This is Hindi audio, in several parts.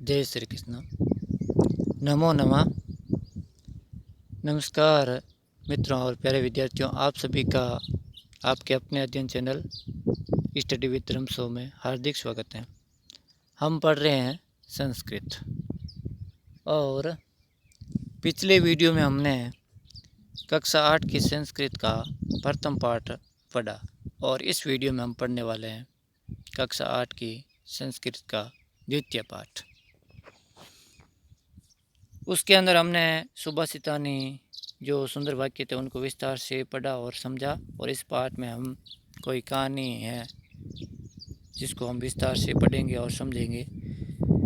जय श्री कृष्ण। नमो नमः। नमस्कार मित्रों और प्यारे विद्यार्थियों, आप सभी का आपके अपने अध्ययन चैनल स्टडी विद धर्म शो में हार्दिक स्वागत है। हम पढ़ रहे हैं संस्कृत और पिछले वीडियो में हमने कक्षा 8 की संस्कृत का प्रथम पाठ पढ़ा और इस वीडियो में हम पढ़ने वाले हैं कक्षा 8 की संस्कृत का द्वितीय पाठ। उसके अंदर हमने सुभाषितानी जो सुंदर वाक्य थे उनको विस्तार से पढ़ा और समझा, और इस पाठ में हम कोई कहानी है जिसको हम विस्तार से पढ़ेंगे और समझेंगे।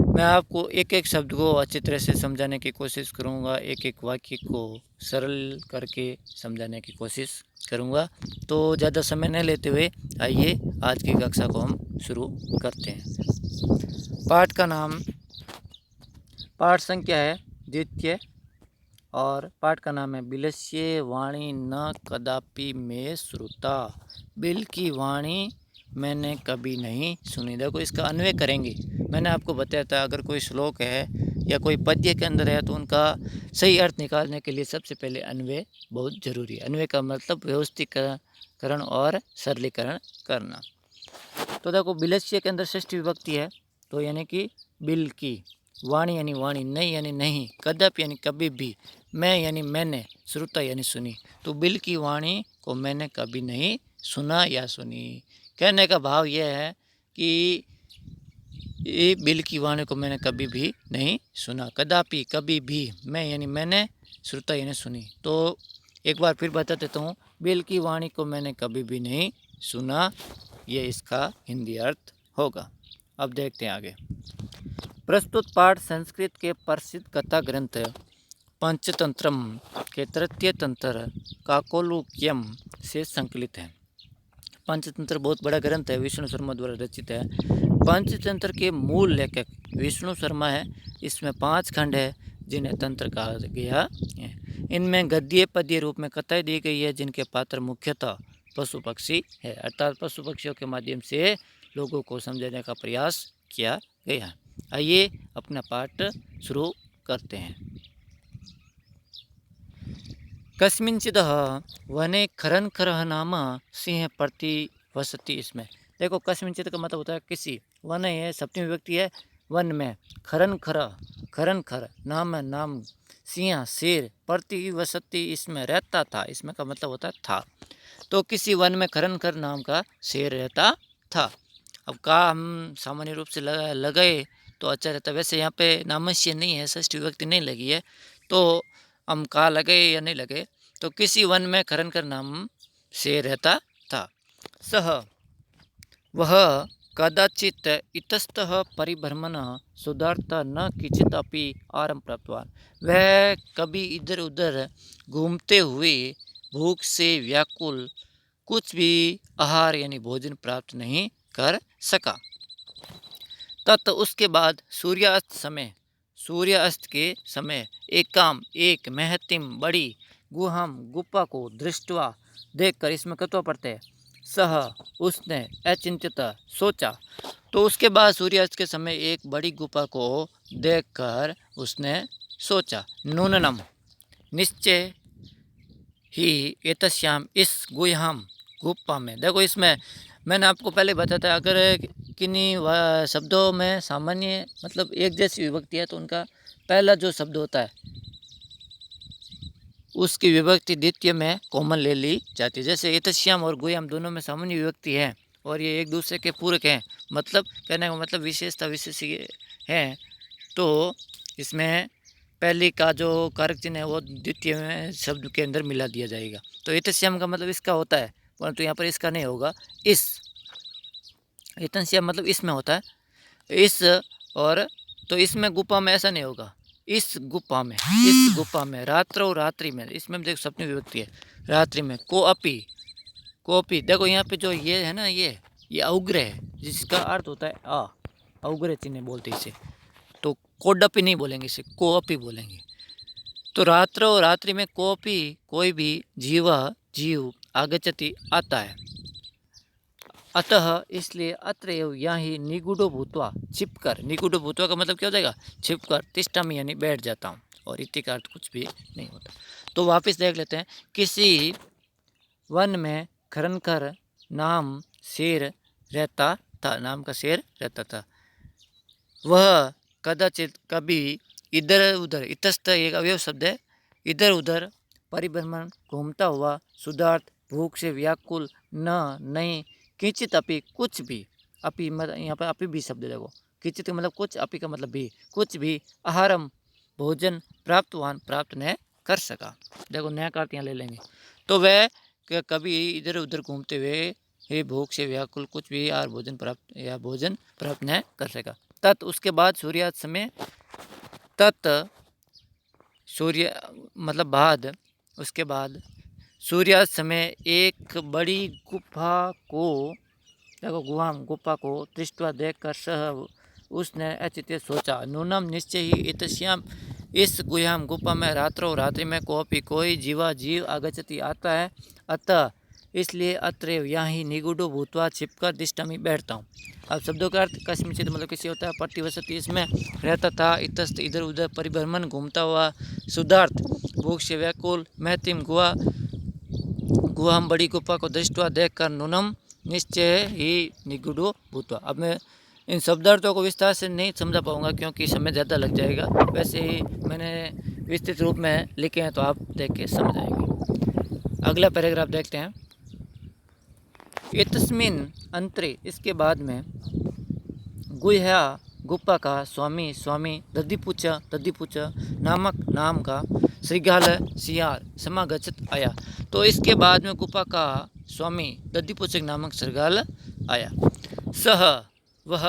मैं आपको एक एक शब्द को अच्छी तरह से समझाने की कोशिश करूंगा, एक एक वाक्य को सरल करके समझाने की कोशिश करूंगा। तो ज़्यादा समय न लेते हुए आइए आज की कक्षा को हम शुरू करते हैं। पाठ का नाम, पाठ संख्या है द्वितीय और पाठ का नाम है बिलस्य वाणी न कदापि में श्रुता। बिल की वाणी मैंने कभी नहीं सुनी। देखो इसका अन्वय करेंगे। मैंने आपको बताया था अगर कोई श्लोक है या कोई पद्य के अंदर है तो उनका सही अर्थ निकालने के लिए सबसे पहले अन्वय बहुत जरूरी है। अन्वय का मतलब व्यवस्थीकरण और सरलीकरण करना। तो देखो बिलस्य के अंदर षष्ठी विभक्ति है, तो यानी कि बिल की, वाणी यानी वाणी, नहीं यानी नहीं, कदापि यानी कभी भी, मैं यानी मैंने, श्रुता यानी सुनी। तो बिल की वाणी को मैंने कभी नहीं सुना या सुनी। कहने का भाव यह है कि ये बिल की वाणी को मैंने कभी भी नहीं सुना, कदापि कभी भी, मैं यानी मैंने, श्रुता यानी सुनी। तो एक बार फिर बता देता हूँ, बिल की वाणी को मैंने कभी भी नहीं सुना, ये इसका हिंदी अर्थ होगा। अब देखते हैं आगे। प्रस्तुत पाठ संस्कृत के प्रसिद्ध कथा ग्रंथ पंचतंत्रम के तृतीय तंत्र काकोलुक्यम से संकलित है। पंचतंत्र बहुत बड़ा ग्रंथ है, विष्णु शर्मा द्वारा रचित है। पंचतंत्र के मूल लेखक विष्णु शर्मा है। इसमें 5 खंड है जिन्हें तंत्र कहा गया है। इनमें गद्य पद्य रूप में कथाएं दी गई है जिनके पात्र मुख्यतः पशु पक्षी है, अर्थात पशु पक्षियों के माध्यम से लोगों को समझाने का प्रयास किया गया है। आइए अपना पाठ शुरू करते हैं। कस्मिंचिदः वने खरनखरः नाम सिंह प्रतिवसति। इसमें देखो कस्मिंचित का मतलब होता है किसी, वन है सप्तमी विभक्ति है, वन में, खरनखर नाम है नाम, सिंह शेर, प्रतिवसति इसमें रहता था, इसमें का मतलब होता है था। तो किसी वन में खरनखर नाम का शेर रहता था। अब का हम सामान्य रूप से लगाए तो अच्छा रहता। वैसे यहाँ पे नामस्य नहीं है, षष्ठी विभक्ति नहीं लगी है, तो हम का लगे या नहीं लगे। तो किसी वन में खरनखर नाम से रहता था। सह वह कदाचित इतस्तः परिभ्रमण सुधार्थ न किंचित अपि आराम प्राप्तवान। वह कभी इधर उधर घूमते हुए भूख से व्याकुल कुछ भी आहार यानी भोजन प्राप्त नहीं कर सका। तत् उसके बाद सूर्यास्त के समय एक महतिम बड़ी गुहाम गुफा को दृष्टवा देखकर, इसमें कत्वा पड़ते हैं, सह उसने अचिंतित सोचा। तो उसके बाद सूर्यास्त के समय एक बड़ी गुफा को देखकर उसने सोचा, नूननम निश्चय ही एतस्याम इस गुहाम गुफा में। देखो इसमें मैंने आपको पहले बताया था, अगर किन्हीं शब्दों में सामान्य मतलब एक जैसी विभक्ति है तो उनका पहला जो शब्द होता है उसकी विभक्ति द्वितीय में कॉमन ले ली जाती है। जैसे एतस्याम और गुयाम दोनों में सामान्य विभक्ति है और ये एक दूसरे के पूरक हैं, मतलब कहने का मतलब विशेषता विशेष है। तो इसमें पहली का जो कारक चिन्ह है वो द्वितीय में शब्द के अंदर मिला दिया जाएगा। तो एतस्याम का मतलब इसका होता है, परंतु यहाँ पर इसका नहीं होगा। इस एतस्याम मतलब इसमें होता है, इस, और तो इसमें गुफा में ऐसा नहीं होगा। इस गुफा में रात्रो रात्रि में, इसमें देखो सप्तमी विभक्ति है, रात्रि में कोपी देखो यहाँ पे जो ये है ना, ये अउग्र है जिसका अर्थ होता है अउग्र चिन्ह बोलते इसे। तो कोडपी नहीं बोलेंगे, इसे कोअपी बोलेंगे। तो रात्रो रात्रि में कोपी कोई भी जीव आगच्छति आता है। अतः इसलिए अत्र एव यहाँ ही निगूढ़ो भूतवा छिपकर, निगूढ़ो भूतवा का मतलब क्या हो जाएगा, छिपकर, तिष्ठामि यानी बैठ जाता हूँ, और इति का अर्थ कुछ भी नहीं होता। तो वापस देख लेते हैं। किसी वन में खरनकर नाम शेर रहता था, नाम का शेर रहता था। वह कदाचित कभी इधर उधर, इतस्त एक अवयव शब्द है, इधर उधर परिभ्रमण घूमता हुआ सुधार्थ भूख से व्याकुल न नहीं किंचित अपि कुछ भी, अपि मतलब यहाँ पर अपि भी शब्द देखो, किंचित का मतलब कुछ, अपि का मतलब भी, कुछ भी आहारम भोजन प्राप्तवान प्राप्त न कर सका। देखो नया का अर्थ यहाँ ले लेंगे। तो वह कभी इधर उधर घूमते हुए हे भूख से व्याकुल कुछ भी आहार भोजन प्राप्त या भोजन प्राप्त न कर सका। तत् उसके बाद सूर्यास्त समय, तत् सूर्य मतलब बाद, उसके बाद सूर्यास्त समय एक बड़ी गुफा को, देखो गुफा को दृष्टवा देखकर सह उसने अचित्य सोचा, नूनम निश्चय ही इतश्याम, इस गुह्याम गुफा में रात्रों रात्रि में कोई जीवा जीव आगच्छति आता है, अतः इसलिए अत्र यहाँ ही निगूढ़ो भूतवा छिपकर दिष्टामी बैठता हूँ। अब शब्दों का अर्थ कस्मिंचित मतलब किसी होता है, प्रतिवसति इसमें रहता था, इतस्त इधर उधर परिभ्रमण घूमता हुआ, सुधार्थ भूख से व्याकुल, महतिम गुहाम बड़ी गुफा को दृष्टवा देखकर नूनम निश्चय ही निगूढ़ो भूतवा। अब मैं इन शब्दार्थों को विस्तार से नहीं समझा पाऊंगा क्योंकि समय ज़्यादा लग जाएगा, वैसे ही मैंने विस्तृत रूप में लिखे हैं तो आप देख के समझ आएंगे। अगला पैराग्राफ देखते हैं। एतस्मिन् अंतरे, इसके बाद में, गुह्या गुप्पा का स्वामी दधिपुच नामक नाम का श्रृगाल सियार समागच्छत आया। तो इसके बाद में गुप्पा का स्वामी दधिपुच नामक श्रृगाल आया। सह वह,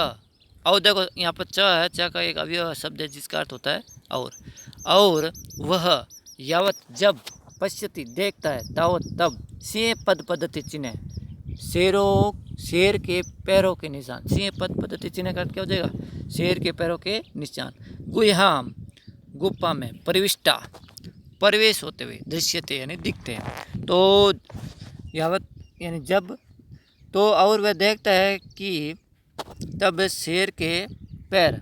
और देखो यहाँ पर च है, च का एक अवयव शब्द है जिसका अर्थ होता है और वह यावत जब, पश्यति देखता है, तावत तब, सिंह पद पद्धति चिन्ह, शेर के पैरों के निशान, सिंह पद पद्धति चिन्ह का क्या हो जाएगा, शेर के पैरों के निशान, गुह्याम गुफा में, प्रविष्टा प्रवेश होते हुए, दृश्यते यानी दिखते हैं। तो यावत यानी जब, तो और वह देखता है कि तब शेर के पैर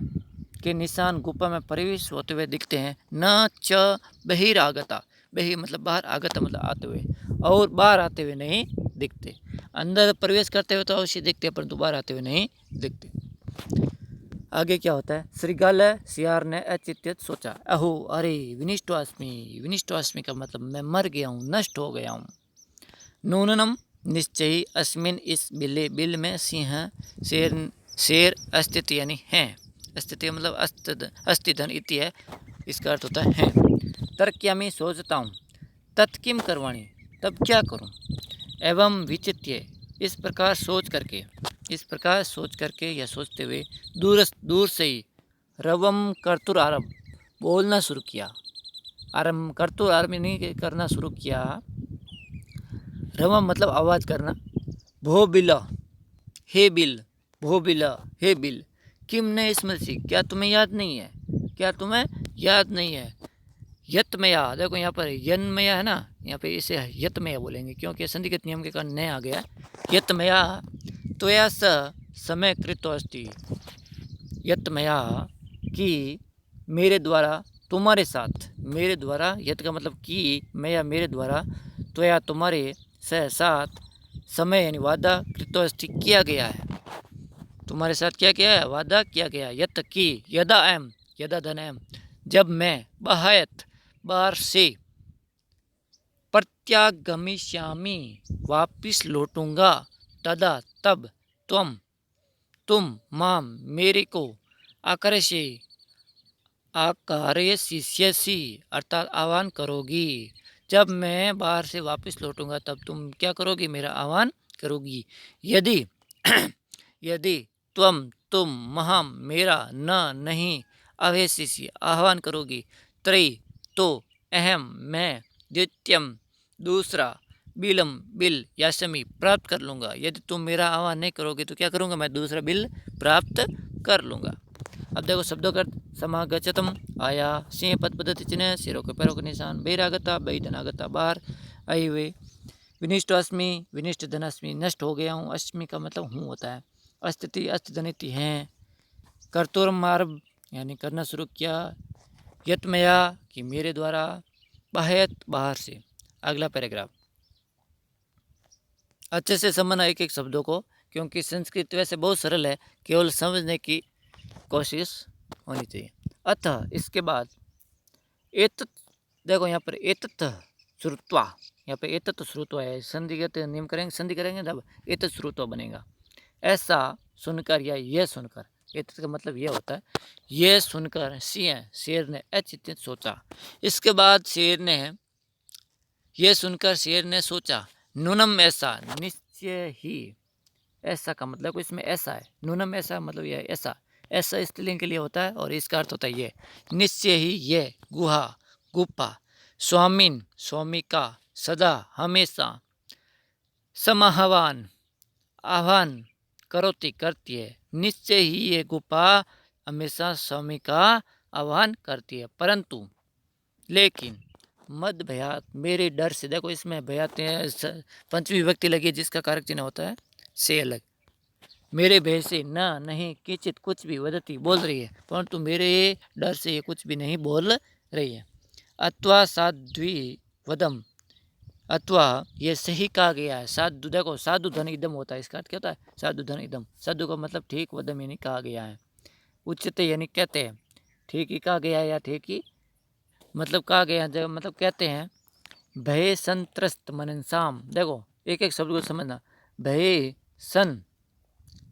के निशान गुफा में प्रवेश होते हुए दिखते हैं। न च बहिरागता, बहि मतलब बाहर, आगता मतलब आते हुए, और बाहर आते हुए नहीं दिखते। अंदर प्रवेश करते हुए तो अवश्य दिखते हैं परंतु बाहर आते हुए नहीं दिखते। आगे क्या होता है, श्रृगाल सियार ने अचित्य सोचा, अहो अरे विनिष्टोस्मि का मतलब मैं मर गया हूँ, नष्ट हो गया हूँ। नूनम निश्चयी अस्मिन, इस बिल में सिंह शेर अस्तित्व यानी है, अस्तित्व मतलब अस्तिधन इति है, इसका अर्थ होता है। तर्क्यामी सोचता हूँ, तत्किम करवाणी तब क्या करूँ, एवं विचित्य इस प्रकार सोच करके या सोचते हुए दूर से ही रवम कर्तुर आरंभ बोलना शुरू किया, आरंभ कर्तुर आरंभ नहीं करना शुरू किया, रवम मतलब आवाज़ करना, भो बिल हे बिल, भो बिल हे बिल, किम ने स्मृति क्या तुम्हें याद नहीं है, यतमया, देखो यहाँ पर यन्मया है ना, यहाँ पे इसे यतमया बोलेंगे क्योंकि संधिगत नियम के कारण न आ गया। यतमया त्वया स समय कृतो अस्ति, यतमया कि मेरे द्वारा, तुम्हारे साथ, मेरे द्वारा, यत का मतलब कि, मया मेरे द्वारा, त्वया तुम्हारे, स साथ, समय यानी वादा, कृतो अस्ति किया गया है, तुम्हारे साथ क्या किया है, वादा किया गया। यत की, यदा धन एम, जब मैं, बहायत बाहर से, प्रत्यागमिष्यामि वापिस लौटूंगा, तदा तब, तुम माम मेरे को, आकारयसिष्यसि अर्थात आह्वान करोगी, जब मैं बाहर से वापस लौटूंगा तब तुम क्या करोगी, मेरा आह्वान करोगी। यदि तुम महाम मेरा नहीं अवेशिष्य आह्वान करोगी, त्रयी तो अहम मैं, द्वितीयम दूसरा, बिल यासमी प्राप्त कर लूँगा, यदि तुम मेरा आह्वान नहीं करोगे तो क्या करूँगा, मैं दूसरा बिल प्राप्त कर लूँगा। अब देखो शब्दों का, समागच्छतम आया, सिंह पद पद्धति चिन्ह, शेरों के पैरों के निशान, बहिरागता बहिधनागता बाहर आई हुए, विनिष्ट अस्मि, विनिष्ट धनास्मि, नष्ट हो गया हूँ। अश्मि का मतलब हूँ होता है। अस्तिति, अस्तिधनिति हैं। कर्तुर्मारभ यानी करना शुरू किया। यत्मया कि मेरे द्वारा। बाह्यत बाहर से। अगला पैराग्राफ। अच्छे से समझना एक एक शब्दों को, क्योंकि संस्कृत वैसे बहुत सरल है, केवल समझने की कोशिश होनी चाहिए। अतः इसके बाद एतत्, देखो यहाँ पर एतत् श्रुत्वा, यहाँ पे एतत् श्रुत्वा है, संधिगत नियम करेंगे, संधि करेंगे तब एतत् श्रुत्वा बनेगा। ऐसा सुनकर या ये सुनकर, एतत् का मतलब ये होता है ये सुनकर सिंह, शेर ने अचिंतित सोचा। इसके बाद शेर ने, ये सुनकर शेर ने सोचा, नूनम ऐसा, निश्चय ही, ऐसा का मतलब इसमें ऐसा है, नूनम ऐसा मतलब यह ऐसा, ऐसा स्त्रीलिंग के लिए होता है और इसका अर्थ होता है ये। निश्चय ही ये, गुहा, गुप्पा, स्वामिन, स्वामिका, सदा, हमेशा, समाहवान, आह्वान, करोति, करती है। निश्चय ही ये गुफा हमेशा स्वामी का आह्वान करती है, परंतु लेकिन मद भयात, मेरे डर से, देखो इसमें भयात पंचमी विभक्ति लगी है, जिसका कारक चिन्ह होता है से अलग। मेरे भय से न, नहीं, किंचित, कुछ भी, वदती, बोल रही है, परंतु मेरे डर से ये कुछ भी नहीं बोल रही है। अथवा साध्वी वदम, अथवा ये सही कहा गया है। साधु, देखो साधु धन इदम होता है, इसका अर्थ क्या होता है? साधु धन इदम, साधु का मतलब ठीक, वदम यानी कहा गया है, उच्चते यानी कहते हैं, ठीक ही कहा गया है या ठीक ही मतलब कहा गया है, मतलब कहते हैं। भय संत्रस्त मनसाम, देखो एक एक शब्द को समझना। भय सन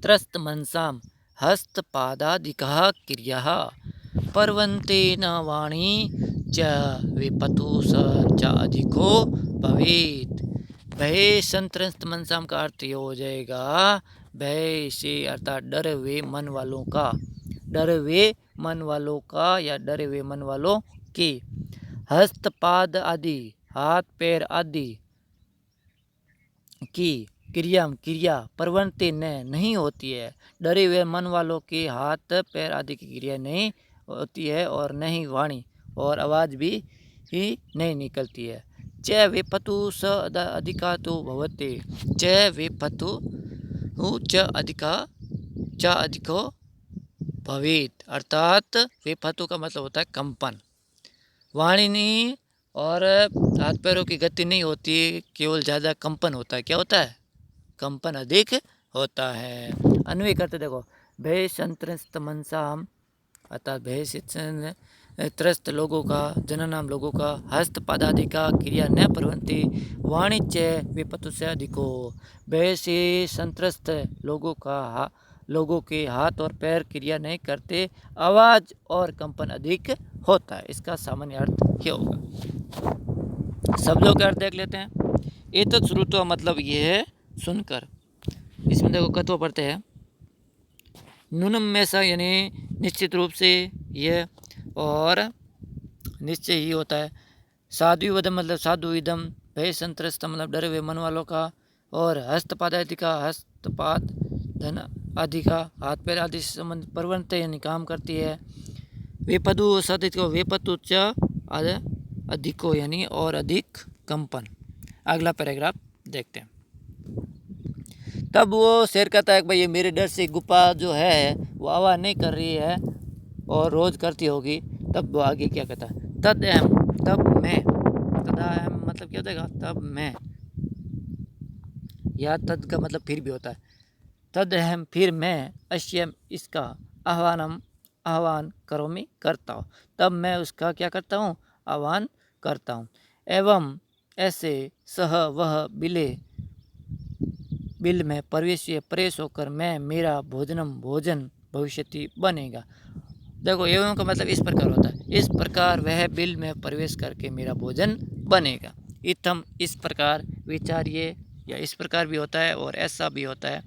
त्रस्त मनसाम हस्तपादादिकः क्रियाः पर्वन्ते न वाणी च विपतु स च अधिको भवेत्। भय संत्रस्त मनसाम का अर्थ ये हो जाएगा भय से अर्थात डरे हुए मन वालों का, डरे हुए मन वालों का या डरे हुए मन वालों की। हस्तपाद आदि, हाथ पैर आदि की क्रिया, क्रिया प्रवृत्ति नहीं होती है। डरे हुए मन वालों के हाथ पैर आदि की क्रिया नहीं होती है, और नहीं वाणी और आवाज़ भी ही नहीं निकलती है। च विपतु स अधिका तो भवते, च विपतु च अधिका च अधिको भवेत, अर्थात विपतु का मतलब होता है कंपन। वाणी नहीं और हाथ पैरों की गति नहीं होती, केवल ज़्यादा कंपन होता है। क्या होता है? कंपन अधिक होता है। अन्वय करते देखो, भय संत्रस्त मनसाम, अर्थात भय से त्रस्त लोगों का, जननाम लोगों का, हस्तपादादि का क्रिया न प्रवृत्ति, वाणिज्य विपत्तु से अधिको, भय से संत्रस्त लोगों का, लोगों के हाथ और पैर क्रिया नहीं करते, आवाज़ और कंपन अधिक होता है। इसका सामान्य अर्थ क्या होगा? शब्दों के अर्थ देख लेते हैं। एतत् श्रुत्वा मतलब ये है सुनकर। इसमें देखो कत्व पढ़ते हैं, नूनम में सा यानी निश्चित रूप से यह, और निश्चय ही होता है। साधु वदम मतलब साधु इदम, भय संत्रस्त मतलब डरे हुए मन वालों का, और हस्तपाद आदि का, हस्तपाद धन आदि का, हाथ पैर आदि से संबंध प्रवृत्ति यानी काम करती है। वेपदु सदित को वेपतु च अधिको यानी और अधिक कंपन। अगला पैराग्राफ देखते हैं। तब वो शेर कहता है कि भाई ये मेरे डर से गुफा जो है वो आवाज़ नहीं कर रही है और रोज़ करती होगी। तब वो आगे क्या कहता है? तद अहम, तब मैं, तदा अहम मतलब क्या होता है? तब मैं, या तद का मतलब फिर भी होता है। तद अहम फिर मैं, अश्यम इसका, आह्वान करोमि करता हूँ, तब मैं उसका क्या करता हूँ? आह्वान करता हूँ। एवं ऐसे सह वह बिल में प्रवेश होकर मैं, मेरा भोजन भविष्यति बनेगा। देखो एवं का मतलब इस प्रकार होता है, इस प्रकार वह बिल में प्रवेश करके मेरा भोजन बनेगा। इतम इस प्रकार, विचारिए या इस प्रकार भी होता है और ऐसा भी होता है।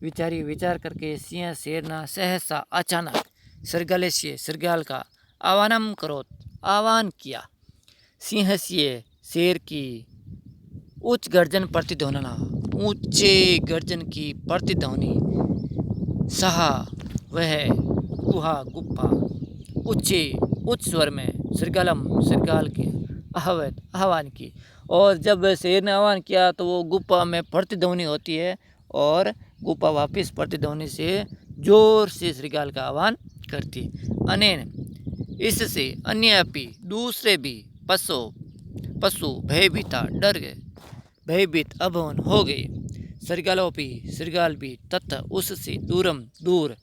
विचारिए विचार करके, सिंह शेरना सहसा अचानक, सरगलस्य सरगाल का, आह्वानम करोत आह्वान किया, सिंह शेर की, उच्च गर्जन प्रतिध्वनिना ऊंचे गर्जन की प्रतिध्वनि, सहा वह, गुहा गुप्पा उच्च स्वर में, सरगालम सरगाल के, अहवत आह्वान की। और जब शेर ने आह्वान किया तो वो गुफा में प्रतिध्वनि होती है और गुफा वापस प्रतिध्वनि से जोर से श्रीगाल का आह्वान करती है। अनेन इससे अन्य भी दूसरे भी पशु पशु भयभीता डर गए, भयभीत अभवन हो गए। श्रृगालोपी श्रृगाल भी तथा उससे दूरम दूर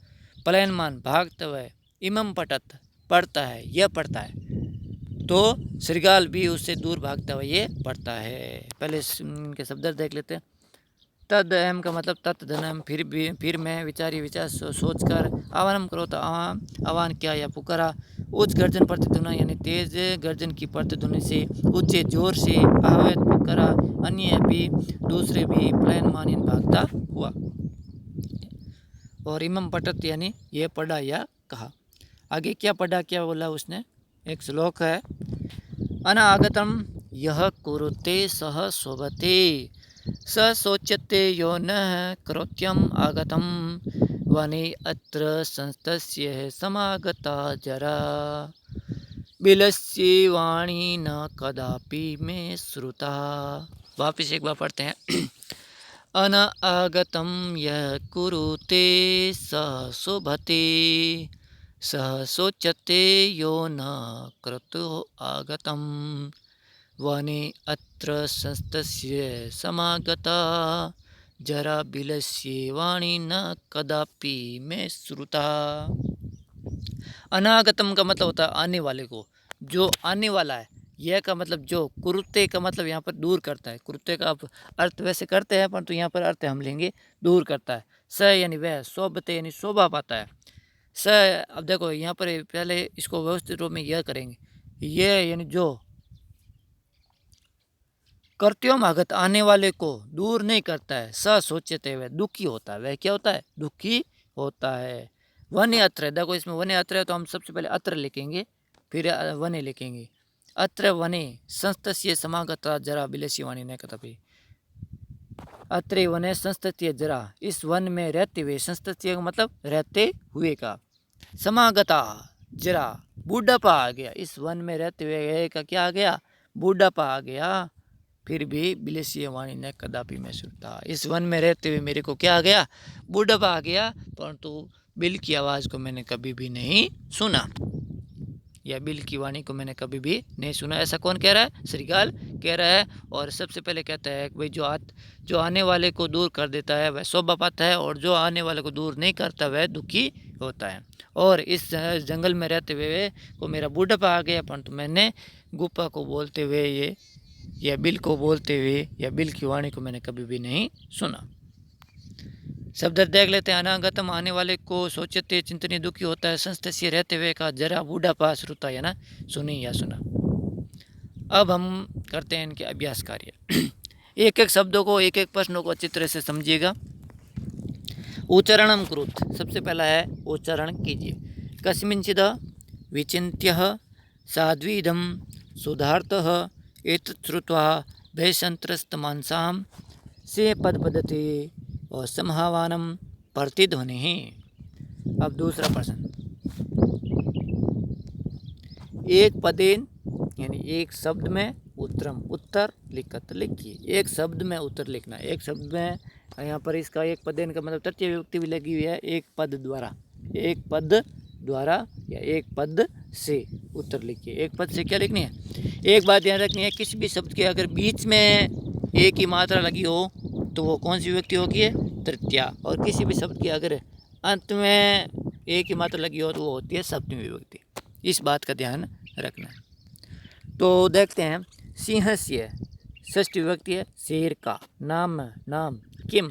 पलायनमान भागते हुए इमम पटत पड़ता है, यह पड़ता है। तो श्रृगाल भी उससे दूर भागता हुआ ये पड़ता है। पहले इनके शब्द देख लेते हैं। तद अहम का मतलब तत् धनम, फिर मैं विचारी विचार सोच कर आह्वान करो तो आह्वान किया या पुकारा। उच्च गर्जन प्रतिध्वनि यानी तेज गर्जन की प्रतिध्वनि से ऊंचे जोर से आहवत पुकारा। अन्य भी दूसरे भी प्लान मानिन भागता हुआ। और इमम पटत यानी ये पढ़ा या कहा। आगे क्या पढ़ा, क्या बोला उसने, एक श्लोक है। अनागतम यह कुरुते सह शोभते स शोच्यते यो न करोत्यम आगतम वने अत्र संस्तस्य समागता जरा बिलस्य वाणी न कदापि में श्रुता। वापिस एक बार पढ़ते हैं। अनागतम यह कुरुते स शोभते स शोच्यते यो न करोतो आगतम वने अत्र संस्तस्य समागता जरा बिलस्य वाणी न कदापि में श्रुता। अनागतम का मतलब होता है आने वाले को, जो आने वाला है। यह का मतलब जो, कुरुते का मतलब यहाँ पर दूर करता है। कुरुते का अर्थ वैसे करते हैं परंतु यहाँ पर अर्थ हम लेंगे दूर करता है। स यानी वह, शोभते यानी शोभा पाता है। स, अब देखो यहाँ पर पहले इसको व्यवस्थित रूप में यह करेंगे। यह यानी जो, कर्त्योम आगत आने वाले को दूर नहीं करता है। स सोचते वह दुखी होता है। वह क्या होता है, दुखी होता है। वने अत्र, देखो इसमें वने अत्र है तो हम सबसे पहले अत्र लिखेंगे फिर वने लिखेंगे। अत्र वने संस्तस्य समागता जरा बिलसी वाणी न कदापि। अत्रे वने संस्तत्य जरा, इस वन में रहते हुए, संस्तत्य का मतलब रहते हुए का, समागता जरा बूढ़ापा आ गया। इस वन में रहते हुए का क्या आ गया, बूढ़ापा आ गया। फिर भी बिलसीय वाणी ने कदापि मैं सुनता, इस वन में रहते हुए मेरे को क्या आ गया, बूढ़ापा आ गया, परंतु बिल की आवाज़ को मैंने कभी भी नहीं सुना, या बिल की वाणी को मैंने कभी भी नहीं सुना। ऐसा कौन कह रहा है, श्रीगाल कह रहा है। और सबसे पहले कहता है कि भाई जो आने वाले को दूर कर देता है वह शोभा पाता है, और जो आने वाले को दूर नहीं करता वह दुखी होता है। और इस जंगल में रहते हुए को मेरा बूढ़ापा आ गया, परंतु मैंने गुफा को बोलते हुए ये, या बिल को बोलते हुए, या बिल की वाणी को मैंने कभी भी नहीं सुना। शब्द देख लेते हैं। अनागतम आने वाले को सोचते चिंतनीय दुखी होता है। संस्तस्य रहते हुए का जरा बूढ़ापा श्रुता है ना, सुनी या सुना। अब हम करते हैं इनके अभ्यास कार्य। एक एक शब्दों को, एक एक प्रश्नों को अच्छी तरह से समझिएगा। उच्चारणम कुरुत, सबसे पहला है उच्चारण कीजिए। कस्मिंचिद विचिन्त्य साध्वीदम सुधार्थः एतत् श्रुत्वा भयसंत्रस्तमानसां से पदपदते और समहावानम प्रतिध्वनि। अब दूसरा प्रश्न, एक पदेन यानी एक शब्द में उत्तरम, उत्तर लिखत लिखिए। एक शब्द में उत्तर लिखना, एक शब्द में, यहाँ पर इसका एक पदेन का मतलब तृतीय विभक्ति भी लगी हुई है। एक पद द्वारा, एक पद द्वारा या एक पद से उत्तर लिखिए। एक पद से क्या लिखनी है, एक बात ध्यान रखनी है, किसी भी शब्द के अगर बीच में एक ही मात्रा लगी हो तो वो कौन सी विभक्ति होगी है, तृतीया। और किसी भी शब्द की अगर अंत में एक ही मात्रा लगी हो तो वो होती है सप्तमी विभक्ति। इस बात का ध्यान रखना है। तो देखते हैं। सिंहस्य षष्ठी विभक्ति है, शेर का। नाम, नाम किम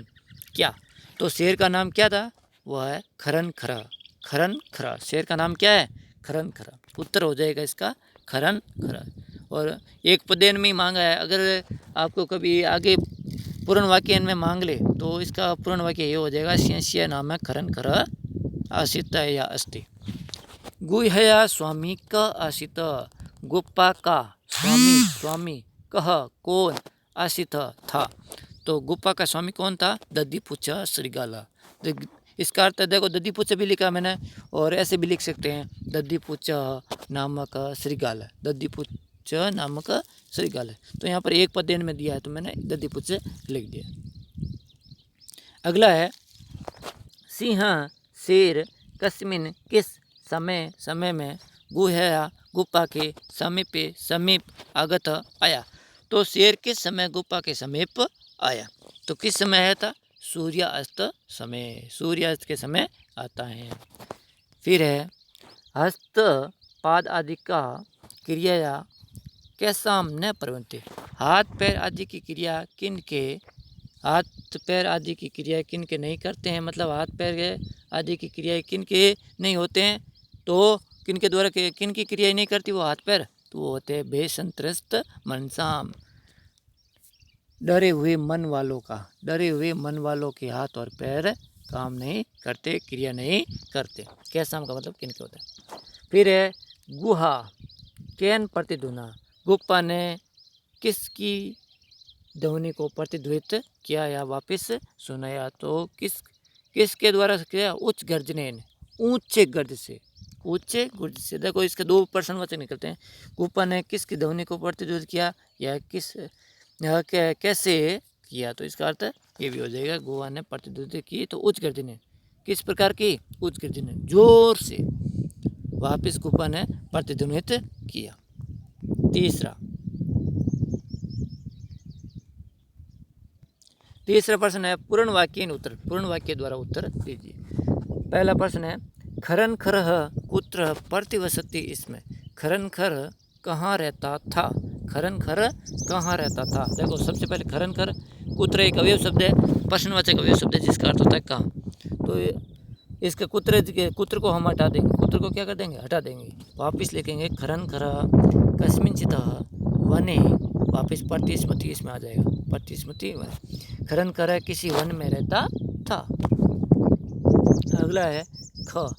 क्या, तो शेर का नाम क्या था, वह है खरन खरा। खरन खरा, शेर का नाम क्या है, खरन खरा। उत्तर हो जाएगा इसका खरन खरा। और एक पदेन में ही मांगा है। अगर आपको कभी आगे पूर्ण वाक्य में मांग ले तो इसका पूर्ण वाक्य ये हो जाएगा, सिंहस्य नाम है खरन खरा आसित या अस्ति। गुह्या स्वामी क आसित, गुप्पा का स्वामी, स्वामी कह कौन, आसित था। तो गुप्पा का स्वामी कौन था, दधिपुच्छ श्रृगाल। इसका अर्थ देखो, दधिपुच्छ भी लिखा मैंने, और ऐसे भी लिख सकते हैं, दधिपुच्छ नामक श्रृगाल। दधिपुच्छ च नामक श्रीगाल है। तो यहाँ पर एक पद देन में दिया है तो मैंने दधिपुच्छ लिख दिया। अगला है सिंह शेर कस्मिन किस समय में गुहा गुफा के समीप आगत आया। तो शेर किस समय गुफा के समीप आया, तो किस समय आया था, सूर्यास्त समय, सूर्यास्त के समय आता है। फिर है हस्त पाद आदि का क्रिया कैसाम न प्रवंते। हाथ पैर आदि की क्रिया किन के, हाथ पैर आदि की क्रिया किन के नहीं करते हैं, मतलब हाथ पैर आदि की क्रिया किन के नहीं होते हैं, तो किन के द्वारा किन की क्रिया नहीं करती वो हाथ पैर, तो वो होते हैं बेसंत्रस्त मनसाम, डरे हुए मन वालों का, डरे हुए मन वालों के हाथ और पैर काम नहीं करते, क्रिया नहीं करते। कैसाम का मतलब किन के होता है। फिर है गुहा कैन प्रतिध्वना, गुप्पा ने किसकी ध्वनि को प्रतिध्वनित किया या वापस सुनाया, तो किसके द्वारा किया, उच्च गर्जने, ऊंचे गर्ज से, ऊंचे गर्ज से। देखो इसके दो प्रश्नवाचक निकलते हैं, गुप्पा ने किसकी ध्वनि को प्रतिध्वनित किया या कैसे किया, तो इसका अर्थ ये भी हो जाएगा, गुहा ने प्रतिध्वनित की तो उच्च गर्जने, किस प्रकार की, उच्च गर्जने, जोर से वापस गुप्पा ने प्रतिध्वनित किया। तीसरा प्रश्न है पूर्ण वाक्य उत्तर, पूर्ण वाक्य द्वारा उत्तर दीजिए। पहला प्रश्न है खरन खरह कुत्र प्रतिवसति इसमें, खरन खर कहाँ रहता था, खरन खर कहाँ रहता था। देखो सबसे पहले खरन खर कुत्र एक अवयव शब्द है, प्रश्नवाचक अवयव शब्द है जिसका अर्थ होता है कहाँ। तो इसका कुत्र को हम हटा देंगे, कुत्र को क्या कर देंगे, हटा देंगे, वापिस लिखेंगे खरन खर कस्मिंचितः वने, वापिस प्रतिस्मृति इसमें आ जाएगा, प्रतिस्मृति वन, खरन खर किसी वन में रहता था। अगला है ख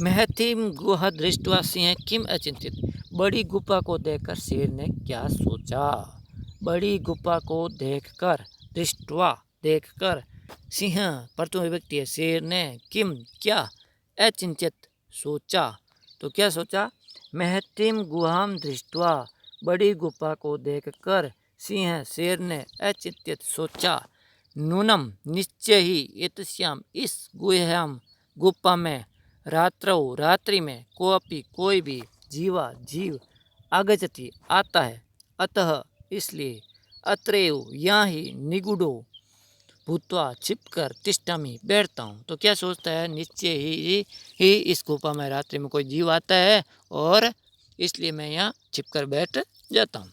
महतीम गुहा दृष्टवा सिंह किम अचिंतित, बड़ी गुफा को देखकर शेर ने क्या सोचा, बड़ी गुफा को देखकर, दृष्टवा देखकर, सिंह प्रथम विभक्ति है, शेर ने किम क्या, अचिंतित सोचा, तो क्या सोचा, महतीम गुहाम दृष्टवा, बड़ी गुफा को देखकर सिंह शेर ने अचिंतित सोचा, नूनम निश्चय ही एतस्याम इस गुह्याम गुफा में, रात्रौ रात्रि में, कोपी कोई भी, जीवा जीव, आगचति आता है, अतः इसलिए, अत्रैव यहाँ ही, निगुडो भूतवा छिपकर, तिष्ठामि बैठता हूँ। तो क्या सोचता है, निश्चय ही इस गुफा में रात्रि में कोई जीव आता है और इसलिए मैं यहाँ छिपकर बैठ जाता हूँ।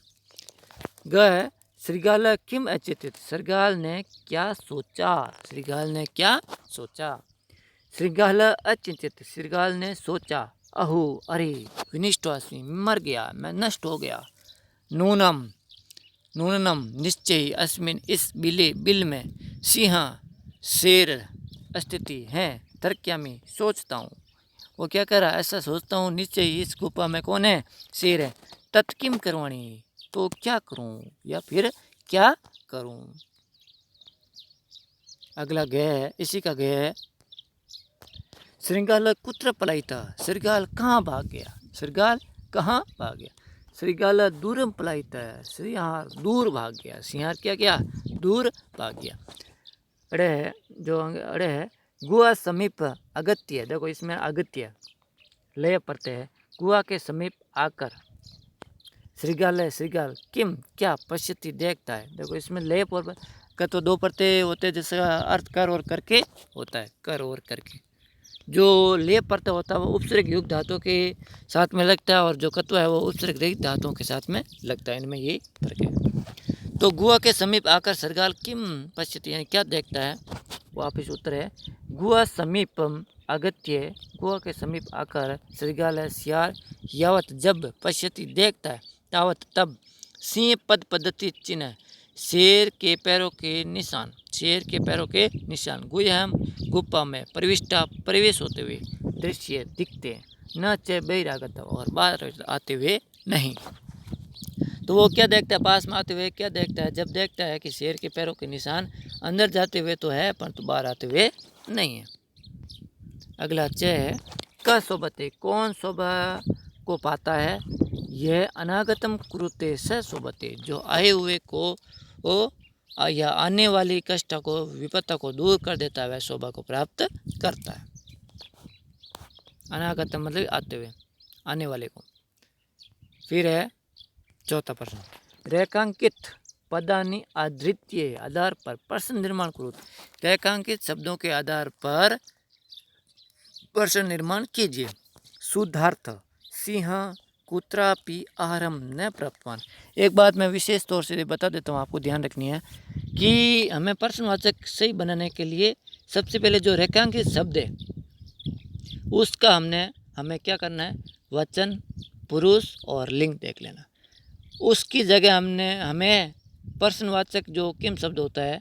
ग श्रीगाल किम अचिंतित, श्रीगाल ने क्या सोचा, श्रीगाल ने क्या सोचा, श्रीगाल अचिंतित, श्रीगाल ने सोचा, अहो अरे, विनिष्टवास्मि मर गया, मैं नष्ट हो गया, नूनम नूनम निश्चय, अस्मिन इस बिल में, सिंह शेर स्थिति है, तर्क्यामी सोचता हूँ, वो क्या कर रहा है, ऐसा सोचता हूँ, निश्चय इस गुफा में कौन है, शेर है, तत्किम करवाणी, तो क्या करूँ या फिर क्या करूँ। अगला गे है, इसी का गे है श्रृंगाल कुत्र पलायिता, श्रृंगाल कहाँ भाग गया, श्रृंगाल कहाँ भाग गया, श्रृंगाल दूरम पलायिता है, सिंहार दूर भाग गया, सिंहार क्या गया, दूर भाग गया। अड़े है जो अड़े है गुहा समीप अगत्य, देखो इसमें अगत्य लय पड़ते हैं, गुहा के समीप आकर, श्रृंगाल है, श्रृंगाल किम क्या, पश्यति देखता है, देखो इसमें लय का तो दो प्रत्यय होते हैं, जिसका अर्थ कर और करके होता है, कर और करके, जो ले प्रत्यय होता है वो उपसर्ग युक्त धातुओं के साथ में लगता है और जो कत्व है वो उपसर्ग रहित धातुओं के साथ में लगता है, इनमें ये फर्क है। तो गुहा के समीप आकर श्रृंगाल किम पश्यति, यानी क्या देखता है, वापिस उत्तर है गुहा समीपम अगत्य, गुहा के समीप आकर श्रृंगाल सियार यावत जब पश्यति देखता है, तावत तब सिंह पद पद्धति चिन्ह, शेर के पैरों के निशान, शेर के पैरों के निशान, गुह्यम गुफा में प्रविष्टा प्रवेश होते हुए, दृश्य दिखते, न च बहिरागत, और बाहर आते हुए नहीं। तो वो क्या देखता है, पास में आते हुए क्या देखता है, जब देखता है कि शेर के पैरों के निशान अंदर जाते हुए तो है परंतु बाहर आते हुए नहीं है। अगला च है क सोबते, कौन शोभा को पाता है, यह अनागतम कुरुते स शोभते, जो आए हुए को वो या आने वाली कष्ट को विपत्ता को दूर कर देता है, वह शोभा को प्राप्त करता है। अनागतम मतलब आते हुए, आने वाले को। फिर है चौथा प्रश्न, रेखांकित पदानी आधृत्य आधार पर प्रश्न निर्माण करो। रेखांकित शब्दों के आधार पर प्रश्न निर्माण कीजिए। शुद्धार्थ, सिंह कुत्रापि आहारम न प्राप्तवान। एक बात मैं विशेष तौर से बता देता हूँ, आपको ध्यान रखनी है कि हमें प्रश्नवाचक सही बनाने के लिए सबसे पहले जो रेखांकित शब्द है उसका हमें क्या करना है, वचन, पुरुष और लिंग देख लेना। उसकी जगह हमें प्रश्नवाचक जो किम शब्द होता है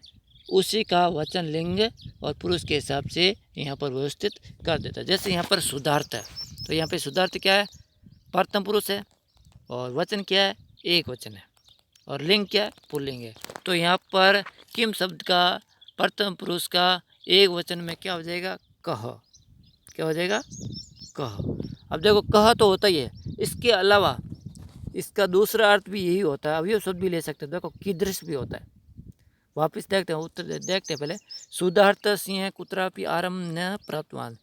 उसी का वचन, लिंग और पुरुष के हिसाब से यहाँ पर व्यवस्थित कर देता है। जैसे यहाँ पर शुद्धार्थ है, तो यहाँ पे शुद्धार्थ क्या है, प्रथम पुरुष है, और वचन क्या है, एक वचन है, और लिंग क्या है, पुल्लिंग है। तो यहाँ पर किम शब्द का प्रथम पुरुष का एक वचन में क्या हो जाएगा, कह। क्या हो जाएगा, कह। अब देखो कह तो होता ही है, इसके अलावा इसका दूसरा अर्थ भी यही होता है, अवयव शब्द भी ले सकते हैं। देखो कीदृश भी होता है। वापिस देखते हैं, उत्तर देखते हैं पहले। शुद्धार्थ, सिंह कुत्रापि आहारम न प्राप्तवान,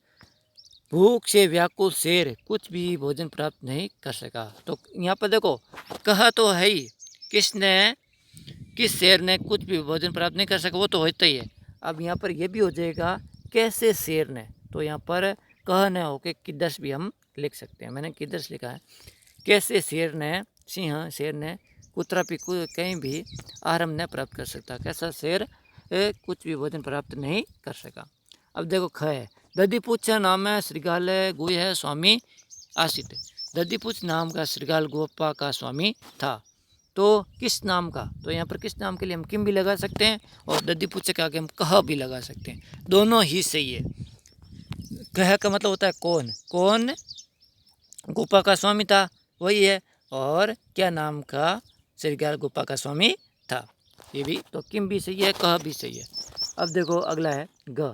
भूख से व्याकुल शेर कुछ भी भोजन प्राप्त नहीं कर सका। तो यहाँ पर देखो कहा तो है ही, किस शेर ने कुछ भी भोजन प्राप्त नहीं कर सका, वो तो होता ही है। अब यहाँ पर यह भी हो जाएगा कैसे शेर ने, तो यहाँ पर कह न होके किदर्श भी हम लिख सकते हैं। मैंने किदर्श लिखा है। कैसे शेर ने, सिंह शेर ने, कुत्रापि कहीं भी आहारम न प्राप्त कर सकता, कैसा शेर कुछ भी भोजन प्राप्त नहीं कर सका। अब देखो ख है, दधिपुच्छ नाम है श्रृगाल गुह है स्वामी आशित। दधिपुच्छ नाम का श्रृगाल गोपा का स्वामी था। तो किस नाम का, तो यहाँ पर किस नाम के लिए हम किम भी लगा सकते हैं, और दधिपुच्छ के आगे हम कह भी लगा सकते हैं, दोनों ही सही है। कह का मतलब होता है कौन, कौन गोपा का स्वामी था, वही है, और क्या नाम का, श्रृगाल गोपा का स्वामी था। ये भी तो किम भी सही है, कह भी सही है। अब देखो अगला है ग,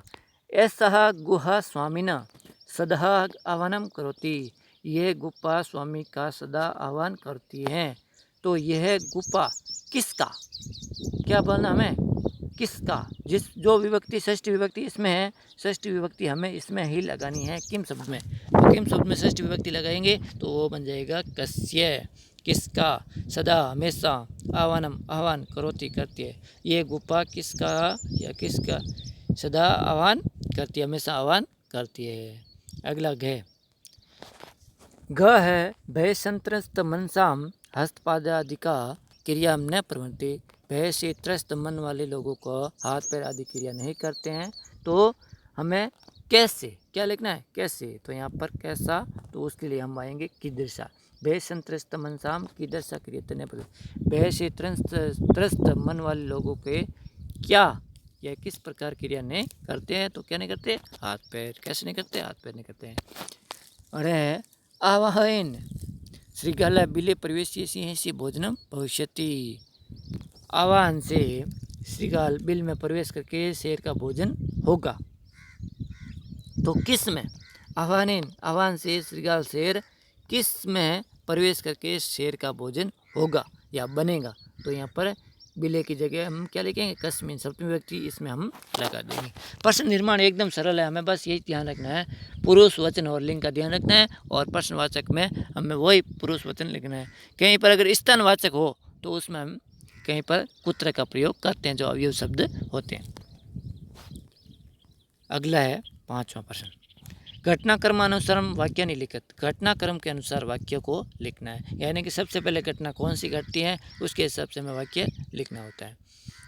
ऐसा गुहा स्वामिना सदा आह्वानम करोति, यह गुफा स्वामी का सदा आह्वान करती है। तो यह गुफा किसका, क्या बोलना हमें, किसका, जिस जो विभक्ति षष्ठी विभक्ति इसमें है, षष्ठी विभक्ति हमें इसमें ही लगानी है किम शब्द में। तो किम शब्द में षष्ठी विभक्ति लगाएंगे तो वो बन जाएगा कस्य, किसका, सदा हमेशा, आह्वानम आह्वान, करोति करती है। ये गुफा किसका या किसका सदा आह्वान करती है, हमेशा आह्वान करती है। अगला घ, घ है भय संत्रस्त मनसाम हस्तपादादिका क्रिया न प्रवृत्ति, भय से त्रस्त मन वाले लोगों को हाथ पैर आदि क्रिया नहीं करते हैं। तो हमें कैसे क्या लिखना है, कैसे, तो यहाँ पर कैसा, तो उसके लिए हम आएंगे कीदृशा। भय संत्रस्त मनसाम कीदृशा क्रिया न प्रवृत्ति, भय से त्रस्त मन वाले लोगों के क्या या किस प्रकार क्रिया नहीं करते हैं, तो क्या नहीं करते, हाथ पैर, कैसे नहीं करते, हाथ पैर नहीं करते हैं। अरे आवाहन श्रृगाल बिले प्रवेश सिंह भोजनम भविष्यति, आवाहन से श्रृगाल बिल में प्रवेश करके शेर का भोजन होगा। तो किस में, आह्वान से श्रृगाल शेर किस में प्रवेश करके शेर का भोजन होगा या बनेगा, तो यहाँ पर बिले की जगह हम क्या लिखेंगे, कस्मिन सप्तमी व्यक्ति, इसमें हम लगा देंगे। प्रश्न निर्माण एकदम सरल है, हमें बस यही ध्यान रखना है, पुरुष वचन और लिंग का ध्यान रखना है, और प्रश्नवाचक में हमें वही पुरुष वचन लिखना है। कहीं पर अगर स्थानवाचक हो तो उसमें हम कहीं पर कुत्र का प्रयोग करते हैं, जो अवयव शब्द होते हैं। अगला है 5वां प्रश्न, घटनाक्रमानुसार वाक्य नहीं लिखित, घटनाक्रम के अनुसार वाक्य को लिखना है, यानी कि सबसे पहले घटना कौन सी घटती है उसके हिसाब से हमें वाक्य लिखना होता है।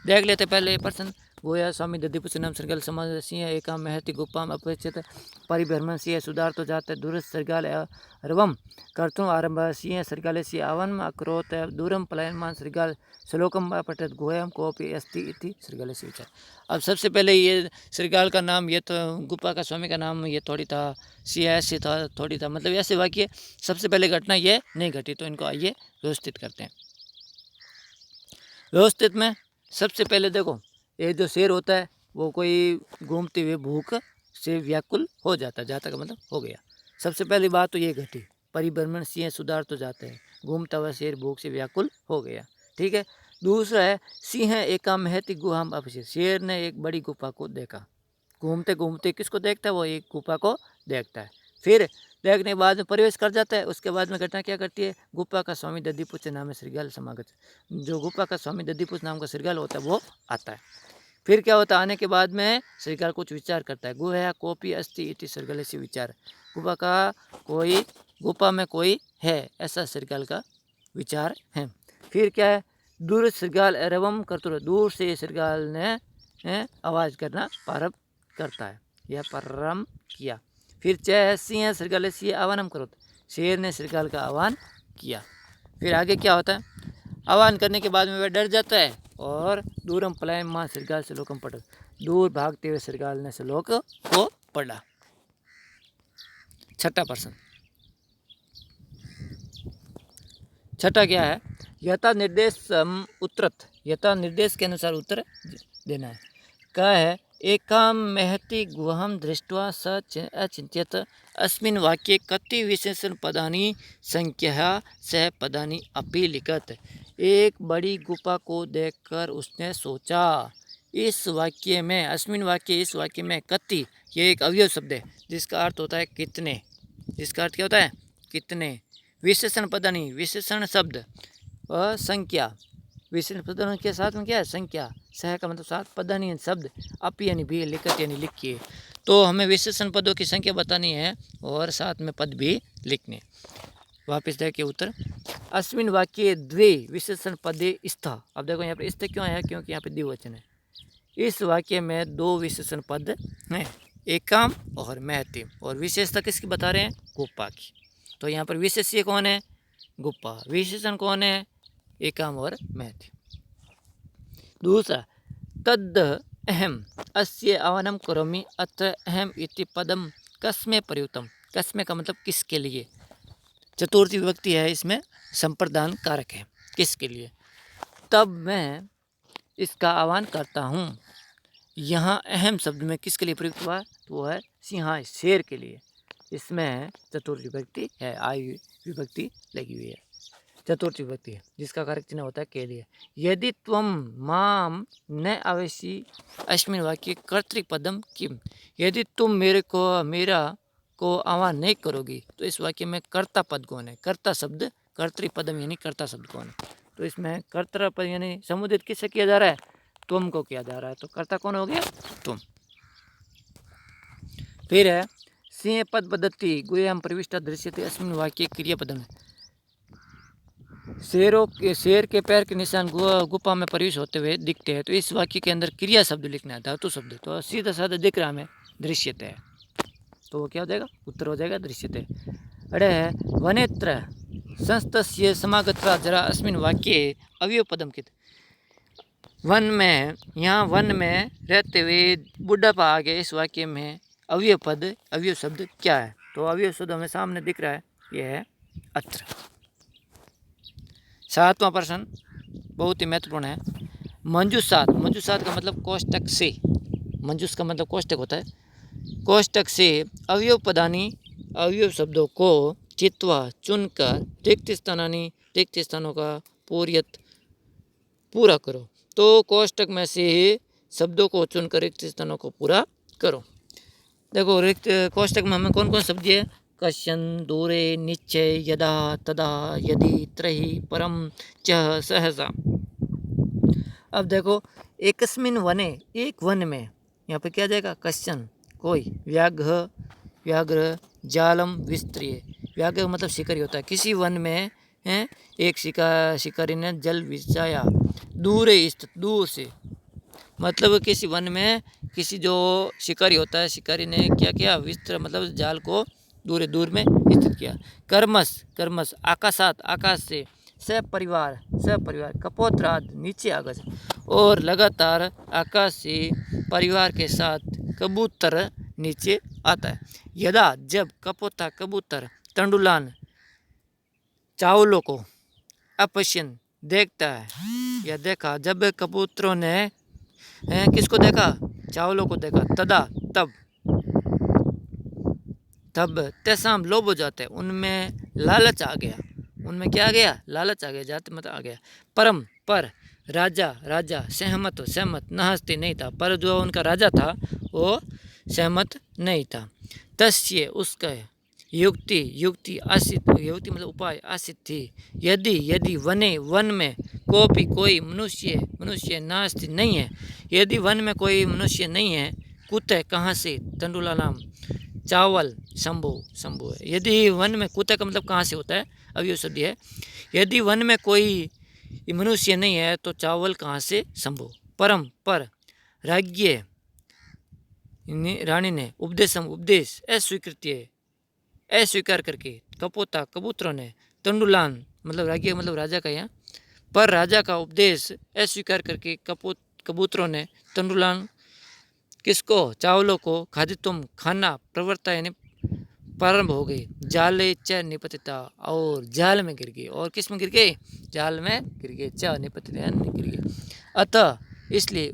देख लेते पहले प्रश्न, गोया स्वामी दधिपुच्छ नाम श्रृगाल समाज सिंह एका महति गुप्पाम अपेक्षित परिभ्रमण सिंह सुधार्थ जात दूर श्रृगाल अर्वम कर्तुम आरंभ सिंह श्रृगाल सिंह आवम अक्रोत दूरम पलायमान श्रृगाल श्लोकम पठत गोयम कोपि अस्ति इति श्रृगाल से विचार। अब सबसे पहले ये श्रृगाल का नाम, ये तो गुप्पा का स्वामी का नाम ये थोड़ी था, सिंह ऐसे था थोड़ी था, मतलब ऐसे वाक्य सबसे पहले घटना ये नहीं घटी, तो इनको आइए व्यवस्थित करते हैं। व्यवस्थित में सबसे पहले देखो, ये जो शेर होता है वो कोई घूमते हुए भूख से व्याकुल हो जाता, जाता का मतलब हो गया। सबसे पहली बात तो ये घटी, परिभ्रमण सिंह सुधार तो जाते हैं, घूमता हुआ शेर भूख से व्याकुल हो गया। ठीक है। दूसरा है सिंह एका महति गुहाम अपश्यत्। शेर ने एक बड़ी गुफा को देखा। घूमते घूमते किसको देखता है? वो एक गुफा को देखता है। फिर देखने के बाद में प्रवेश कर जाता है। उसके बाद में घटना क्या करती है? गुफा का स्वामी दधिपुच्छ नाम श्रृगाल समागत। जो गुफा का स्वामी दधिपुच्छ नाम का श्रृगाल होता है वो आता है। फिर क्या होता है? आने के बाद में श्रृगाल कुछ विचार करता है। गुहा कोपी अस्ति इति श्रृगाल से विचार। गुफा में कोई है, ऐसा श्रृगाल का विचार है। फिर क्या है? दूर श्रृगाल एवं कर्तुर। दूर से श्रृगाल ने आवाज़ करना प्रारंभ करता है या प्रारंभ किया। फिर चय सिंह श्रृगाल से आह्वानम करो। शेर ने श्रृगाल का आह्वान किया। फिर आगे क्या होता है? आह्वान करने के बाद में वह डर जाता है और दूरम पलायम मां श्रृगाल श्लोकम पढ़। दूर भागते हुए श्रृगाल ने श्लोक को पढ़ा। छठा प्रश्न। छठा क्या है? यथा निर्देश उत्तरत। यथा निर्देश के अनुसार उत्तर देना है। क्या है? एकाम महति गुहम दृष्ट्वा स अचिंत्यत अस्मिन् वाक्ये कति विशेषण पदानि संख्या सह पदानि अपि लिखत। एक बड़ी गुफा को देखकर उसने सोचा। इस वाक्य में, अस्मिन् वाक्य, इस वाक्य में कति, ये एक अवयव शब्द है जिसका अर्थ होता है कितने। जिसका अर्थ क्या होता है? कितने। विशेषण पदानि, विशेषण शब्द, और संख्या। विशेषण पदानि के साथ में क्या है? संख्या। सह का मतलब साथ, पदानि शब्द, अपि यानी भी, लिखत यानी लिखिए। तो हमें विशेषण पदों की संख्या बतानी है और साथ में पद भी लिखने। वापस देखिए उत्तर। अस्मिन् वाक्ये द्वे विशेषण पदे स्था। अब देखो यहाँ पर स्थ क्यों है? क्योंकि यहाँ पे द्विवचन है। इस वाक्य में दो विशेषण पद हैं, एकाम और महति। और विशेषता किसकी बता रहे हैं? गुफा की। तो यहाँ पर विशेष्य कौन है? गुफा। विशेषण कौन है? एकाम और महति। दूसरा, तद अहम अस्य आह्वानं करोमि अत्र अहम इति पदम कस्मै प्रयुक्तम। कस्मै का मतलब किसके लिए। चतुर्थी विभक्ति है, इसमें संप्रदान कारक है। किसके लिए? तब मैं इसका आह्वान करता हूँ। यहाँ अहम शब्द में किसके लिए प्रयुक्त हुआ? तो वो है सिंह, शेर के लिए। इसमें चतुर्थी विभक्ति है, आयु विभक्ति लगी हुई है। चतुर्थी विभक्ति है जिसका कारक चिन्ह होता है के लिए। यदि त्वम माम न आवश्यी अस्मिन् वाक्ये कर्तृपदम किम। यदि तुम मेरा को आह्वान नहीं करोगी तो इस वाक्य में कर्ता पद कौन है? कर्ता शब्द, कर्तृपदम यानी कर्ता शब्द कौन है? तो इसमें कर्ता पद यानी संबोधित किससे किया जा रहा है? तुम को किया जा रहा है। तो कर्ता कौन हो गया? तुम। फिर है सिंह पद पद्धति गुह्यम प्रविष्टा दृश्यते अस्मिन् वाक्ये क्रियापदम। शेर के पैर के निशान गुफा में प्रवेश होते हुए दिखते हैं। तो इस वाक्य के अंदर क्रिया शब्द लिखना है, धातु शब्द। तो सीधा साधा दिख रहा हमें दृश्यते है, तो वो क्या हो जाएगा? उत्तर हो जाएगा दृश्यते। अरे है वनेत्र संस्तस्य समागत्वा जरा अस्मिन् वाक्ये अवयव पदम कित। वन में, यहाँ वन में रहते हुए बुढ़ापा आ गया। इस वाक्य में अवयव पद, अवयव शब्द क्या है? तो अवयव शब्द हमें सामने दिख रहा है, यह है अत्र। सातवां प्रश्न बहुत ही महत्वपूर्ण है। मंजूसात। मंजूसात का मतलब कोष्टक से। मंजूस का मतलब कोष्टक होता है। कोष्टक से अवयव पदानी, अवयव शब्दों को चित्वा चुनकर रिक्त स्थानों का पूरा करो। तो कोष्टक में से शब्दों को चुनकर रिक्त स्थानों को पूरा करो। देखो रिक्त कोष्टक में हमें कौन कौन शब्द है? कश्चन, दूरे, निश्चय, यदा, तदा, यदि, त्रयी, परम, च, सहसा। अब देखो एकस्मिन् वने, एक वन में, यहाँ पे क्या जाएगा? कश्चन कोई, व्याघ्र, जालम, विस्त्रिय। व्याघ्र मतलब शिकारी होता है। किसी वन में है एक शिकारी ने जल बिछाया। दूरे स्थित, दूर से, मतलब किसी वन में किसी जो शिकारी होता है, शिकारी ने क्या किया? विस्त्र मतलब जाल को दूर में स्थित किया। कर्मस आकाशात, आकाश से। सपरिवार कपोत्राद, नीचे आकाश। और लगातार आकाश से परिवार के साथ कबूतर नीचे आता है। यदा जब, कपोता कबूतर, तंडुलान चावलों को, अपश्यन देखता है या देखा। जब कबूतरों ने किसको देखा? चावलों को देखा। तदा तब तेसाम लोभ हो जाते हैं, उनमें लालच आ गया। उनमें क्या आ गया, लालच आ गया, जाति मत आ गया। परम पर, राजा राजा, सहमत सहमत, न हस्ती नहीं था, पर जो उनका राजा था वो सहमत नहीं था। तस्य उसका, युक्ति युक्ति आसित, युक्ति मतलब उपाय, आसित थी। यदि यदि वने वन में, कोपी कोई मनुष्य, मनुष्य नास्ति नहीं है, यदि वन में कोई मनुष्य नहीं है, कुतः कहाँ से, तंडुला नाम, चावल, शंभु शंभु है। यदि वन में, कुतः का मतलब कहाँ से होता है, अवयव शब्द है। यदि वन में कोई मनुष्य नहीं है तो चावल कहाँ से, शंभु। परम पर, राज्य रानी ने, उपदेशम उपदेश, अस्वीकृत्य अस्वीकार करके, कपोता कबूतरों ने, तंडुलान मतलब राज्य मतलब राजा का, यहाँ पर राजा का उपदेश अस्वीकार करके कबूतरों ने, तंडुलान किसको, चावलों को, खादितुम खाना, प्रवृत्ता यानी प्रारंभ हो गई, जाले च निपतिता और जाल में गिर गए, और किस में गिर गए, जाल में गिर गए, च निपतिता गिर गए। अतः इसलिए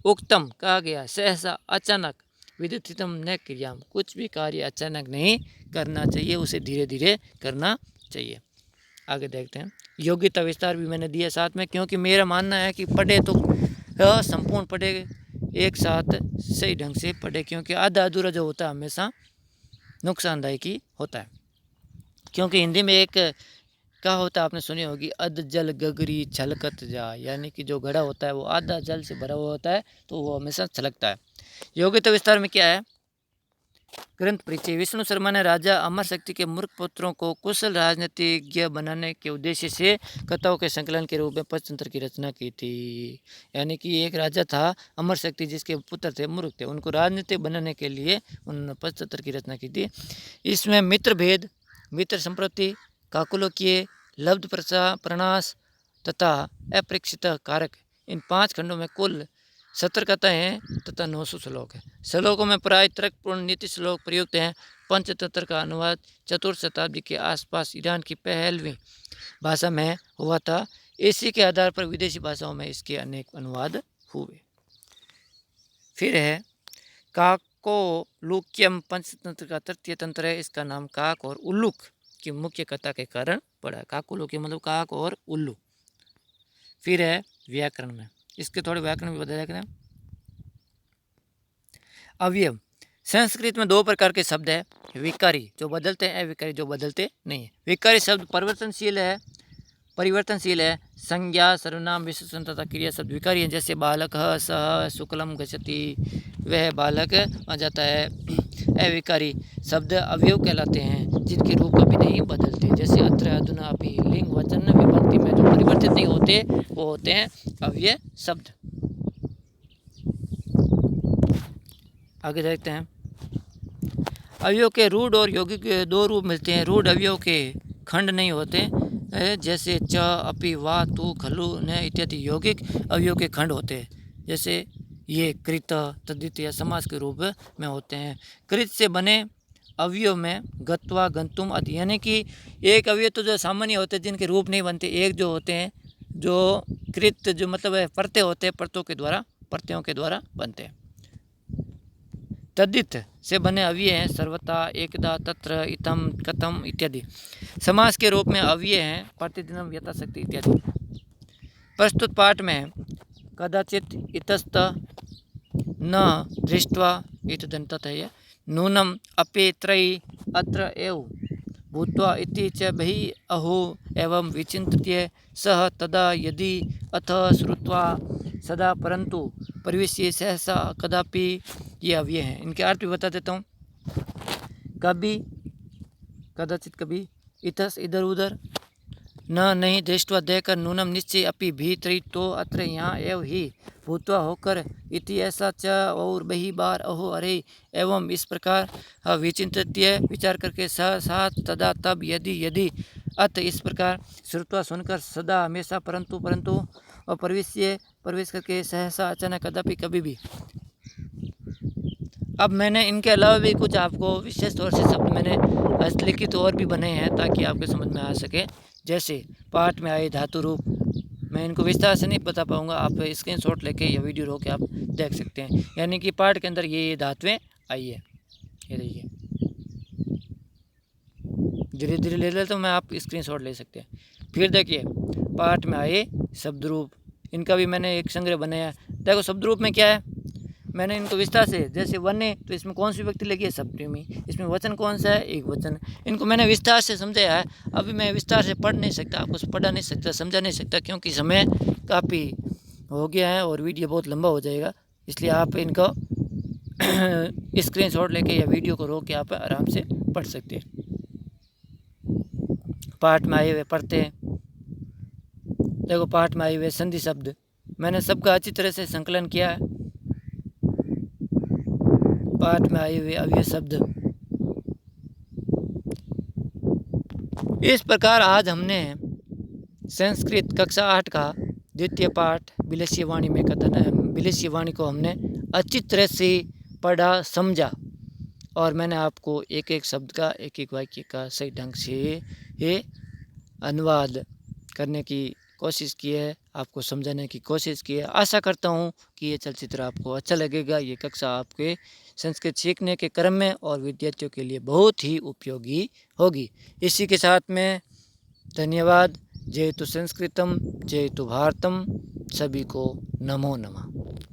उक्तम कहा गया, सहसा अचानक, विद्युतितम न क्रियाम, कुछ भी कार्य अचानक नहीं करना चाहिए, उसे धीरे धीरे करना चाहिए। आगे देखते हैं। योग्यता विस्तार भी मैंने दिया साथ में, क्योंकि मेरा मानना है कि पढ़े तो संपूर्ण पढ़े, एक साथ सही ढंग से पढ़े, क्योंकि आधा अधूरा जो होता है हमेशा नुकसानदायक ही होता है। क्योंकि हिंदी में एक क्या होता है, आपने सुनी होगी, अध जल गगरी छलकत जा, यानी कि जो घड़ा होता है वो आधा जल से भरा हुआ होता है तो वो हमेशा छलकता है। योग्यता विस्तार में क्या है, ग्रंथ परिचय। विष्णु शर्मा ने राजा अमर शक्ति के मूर्ख पुत्रों को कुशल राजनीतिज्ञ बनाने के उद्देश्य से कथाओं के संकलन के रूप में पंचतंत्र की रचना की थी। यानी कि एक राजा था अमर शक्ति, जिसके पुत्र थे मूर्ख थे, उनको राजनीति बनाने के लिए उन्होंने पंचतंत्र की रचना की थी। इसमें मित्र भेद, मित्र संप्रति, काकुलोकीय, लब्ध प्रणास तथा अप्रेक्षित कारक, इन 5 खंडों में कुल 70 कथाएँ हैं तथा 900 श्लोक है। श्लोकों में प्राय तर्कपूर्ण नीति श्लोक प्रयुक्त हैं। पंचतंत्र का अनुवाद 4वीं शताब्दी के आसपास ईरान की पहलवी भाषा में हुआ था। इसी के आधार पर विदेशी भाषाओं में इसके अनेक अनुवाद हुए। फिर है काकोलुक्यम, पंचतंत्र का तृतीय तंत्र है। इसका नाम काक और उल्लूक की मुख्य कथा के कारण पड़ा। काकोलुक्य मतलब काक और उल्लू। फिर है व्याकरण में, इसके थोड़े व्याकरण भी बता दें। अवयव, संस्कृत में 2 प्रकार के शब्द है, विकारी जो बदलते हैं, अविकारी जो बदलते नहीं है। विकारी शब्द परिवर्तनशील है। संज्ञा, सर्वनाम, विशेषण तथा क्रिया शब्द विकारी है। जैसे बालक सह शुक्लम गच्छति, वह बालक आ जाता है। अविकारी शब्द अवयव कहलाते हैं, जिनके रूप कभी नहीं बदलते। जैसे अत्र, अधुना, अभी, लिंग, वचन, विभक्ति में जो परिवर्तित नहीं होते वो होते हैं अव्यय शब्द। आगे देखते हैं। अवयव के रूढ़ और यौगिक 2 रूप मिलते हैं। रूढ़ अवयव के खंड नहीं होते, जैसे च, अपि, वा, तू, खलु, न इत्यादि। यौगिक अवयव के खंड होते हैं, जैसे ये कृत, तद्धित या समास के रूप में होते हैं। कृत से बने अवयव में गत्वा, गंतुम आदि, यानी कि एक अवयव तो जो सामान्य होते हैं जिनके रूप नहीं बनते, एक जो होते हैं जो कृत जो मतलब है प्रत्यय होते हैं, प्रत्ययों के द्वारा बनते हैं। तद्धित से बने अव्यय हैं सर्वथा, एकदा, तत्र, इतम, कथम इत्यादि। समास के रूप में अव्यय हैं प्रतिदिनम, यथाशक्ति इत्यादि। प्रस्तुत पाठ में कदाचित, इतस्त, न दृष्ट्वा, इतदंतत है, नूनम, अपि, त्रयी, अत्र एव, भूत्वा इति च बहि अहो, एवं विचिन्त्य, सह, तदा, यदि, अथ, श्रुत्वा, सदा, परंतु, परिवेश्य, सहसा, कदापि, ये अव्यय हैं। इनके अर्थ भी बता देता हूँ। कभी, कदाचित कभी, इतस इधर उधर, न नहीं, दृष्टवा देकर, नूनम निश्चय, अपि भी, त्रयी तो, अत्र यहाँ, एव ही, भूतवा होकर, इति ऐसा, च और बही बार, अहो अरे, एवं इस प्रकार, विचिन्त्य विचार करके, साथ, तदा तब, यदि यदि, अत इस प्रकार, श्रुत्वा सुनकर, सदा हमेशा, परंतु परंतु, और प्रवेश करके, सहसा अचानक, कदापि कभी भी। अब मैंने इनके अलावा भी कुछ आपको विशेष तौर से शब्द मैंने हस्तलिखित और भी बने हैं ताकि आपके समझ में आ सके। जैसे पाठ में आए धातु रूप, मैं इनको विस्तार से नहीं बता पाऊंगा, आप स्क्रीनशॉट लेके या वीडियो रोक के आप देख सकते हैं। यानी कि पाठ के अंदर ये धातुएं आई है, ये देखिए, धीरे धीरे ले लेता हूँ मैं, आप स्क्रीनशॉट ले सकते हैं। फिर देखिए पाठ में आए शब्द रूप, इनका भी मैंने एक संग्रह बनाया। देखो शब्द रूप में क्या है, मैंने इनको विस्तार से, जैसे वन है तो इसमें कौन सी व्यक्ति लगी है, सप्तमी, इसमें वचन कौन सा है, एक वचन। इनको मैंने विस्तार से समझाया है। अभी मैं विस्तार से पढ़ नहीं सकता, आपको पढ़ा नहीं सकता, समझा नहीं सकता, क्योंकि समय काफ़ी हो गया है और वीडियो बहुत लंबा हो जाएगा। इसलिए आप इनको स्क्रीनशॉट लेके या वीडियो को रोक के आप आराम से पढ़ सकते हैं। पाठ में आए हुए पढ़ते हैं। देखो पाठ में आए हुए संधि शब्द, मैंने सबका अच्छी तरह से संकलन किया है। पाठ में आए हुए अव्यय शब्द, इस प्रकार आज हमने संस्कृत कक्षा 8 का द्वितीय पाठ विलेसीय वाणी में कथन है, विलेसीय वाणी को हमने अच्छी तरह से पढ़ा, समझा, और मैंने आपको एक एक शब्द का, एक एक वाक्य का सही ढंग से ये अनुवाद करने की कोशिश की है, आपको समझाने की कोशिश की है। आशा करता हूँ कि ये चलचित्र आपको अच्छा लगेगा। ये कक्षा आपके संस्कृत सीखने के क्रम में और विद्यार्थियों के लिए बहुत ही उपयोगी होगी। इसी के साथ में धन्यवाद। जय तु संस्कृतम, जय तु भारतम। सभी को नमो नमः।